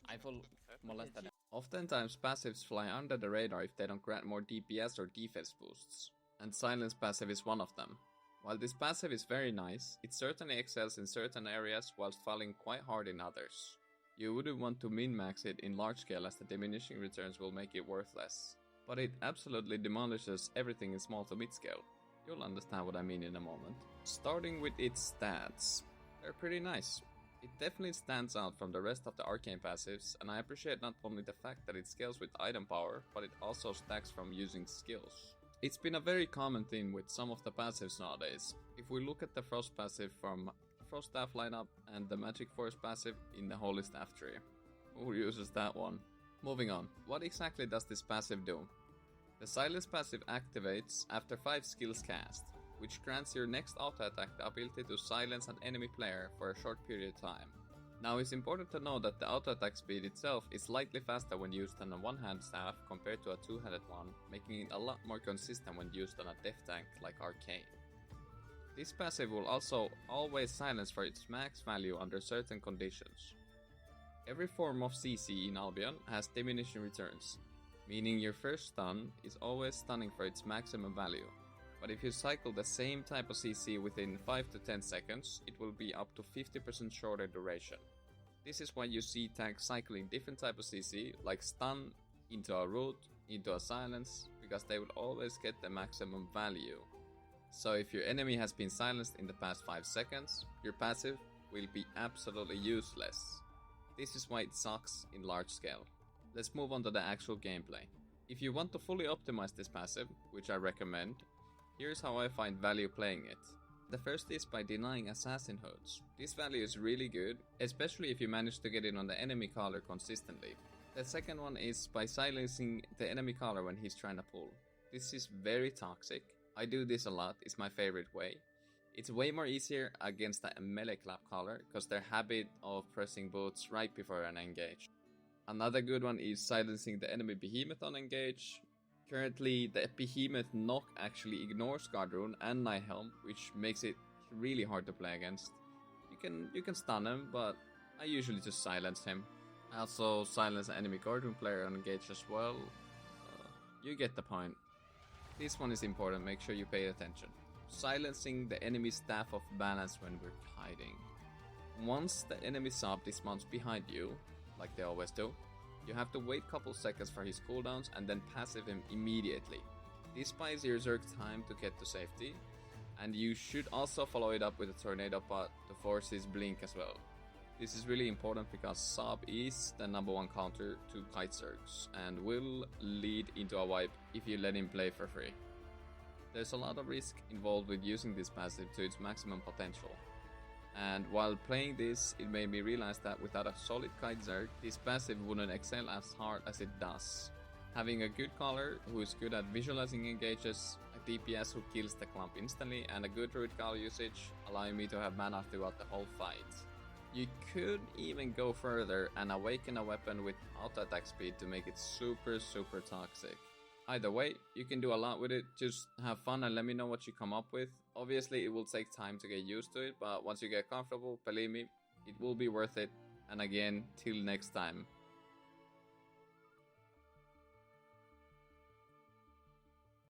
I will molest them. Oftentimes passives fly under the radar if they don't grant more DPS or defense boosts, and Silence passive is one of them. While this passive is very nice, it certainly excels in certain areas whilst falling quite hard in others. You wouldn't want to min-max it in large scale as the diminishing returns will make it worthless. But it absolutely demolishes everything in small to mid scale. You'll understand what I mean in a moment. Starting with its stats. They're pretty nice. It definitely stands out from the rest of the arcane passives, and I appreciate not only the fact that it scales with item power, but it also stacks from using skills. It's been a very common theme with some of the passives nowadays. If we look at the Frost passive from Frost Staff lineup and the Magic Force passive in the Holy Staff tree. Who uses that one? Moving on, what exactly does this passive do? The Silence passive activates after 5 skills cast, which grants your next auto attack the ability to silence an enemy player for a short period of time. Now it's important to know that the auto attack speed itself is slightly faster when used on a one-hand staff compared to a two-handed one, making it a lot more consistent when used on a def tank like Arcane. This passive will also always silence for its max value under certain conditions. Every form of CC in Albion has diminishing returns, meaning your first stun is always stunning for its maximum value. But if you cycle the same type of CC within 5 to 10 seconds, it will be up to 50% shorter duration. This is why you see tanks cycling different type of CC, like stun, into a root, into a silence, because they will always get the maximum value. So if your enemy has been silenced in the past 5 seconds, your passive will be absolutely useless. This is why it sucks in large scale. Let's move on to the actual gameplay. If you want to fully optimize this passive, which I recommend, here's how I find value playing it. The first is by denying assassin hoods. This value is really good, especially if you manage to get it on the enemy caller consistently. The second one is by silencing the enemy caller when he's trying to pull. This is very toxic. I do this a lot, it's my favorite way. It's way more easier against a melee clap caller, because their habit of pressing boots right before an engage. Another good one is silencing the enemy behemoth on engage. Currently, the behemoth knock actually ignores Guard Rune and Nighthelm, which makes it really hard to play against. You can stun him, but I usually just silence him. I also silence the enemy Guard Rune player on engage as well. You get the point. This one is important, make sure you pay attention. Silencing the enemy Staff of Balance when we're hiding. Once the enemy sub dismounts behind you, like they always do, you have to wait couple seconds for his cooldowns and then passive him immediately. This buys your Zerg time to get to safety, and you should also follow it up with a Tornado Pot to force his blink as well. This is really important because sub is the number one counter to Kite Zergs and will lead into a wipe if you let him play for free. There's a lot of risk involved with using this passive to its maximum potential. And while playing this, it made me realize that without a solid Kite Zerg, this passive wouldn't excel as hard as it does. Having a good caller who is good at visualizing engages, a DPS who kills the clump instantly, and a good root call usage, allowing me to have mana throughout the whole fight. You could even go further and awaken a weapon with auto attack speed to make it super toxic. Either way, you can do a lot with it, just have fun and let me know what you come up with. Obviously it will take time to get used to it, but once you get comfortable, believe me, it will be worth it. And again, till next time.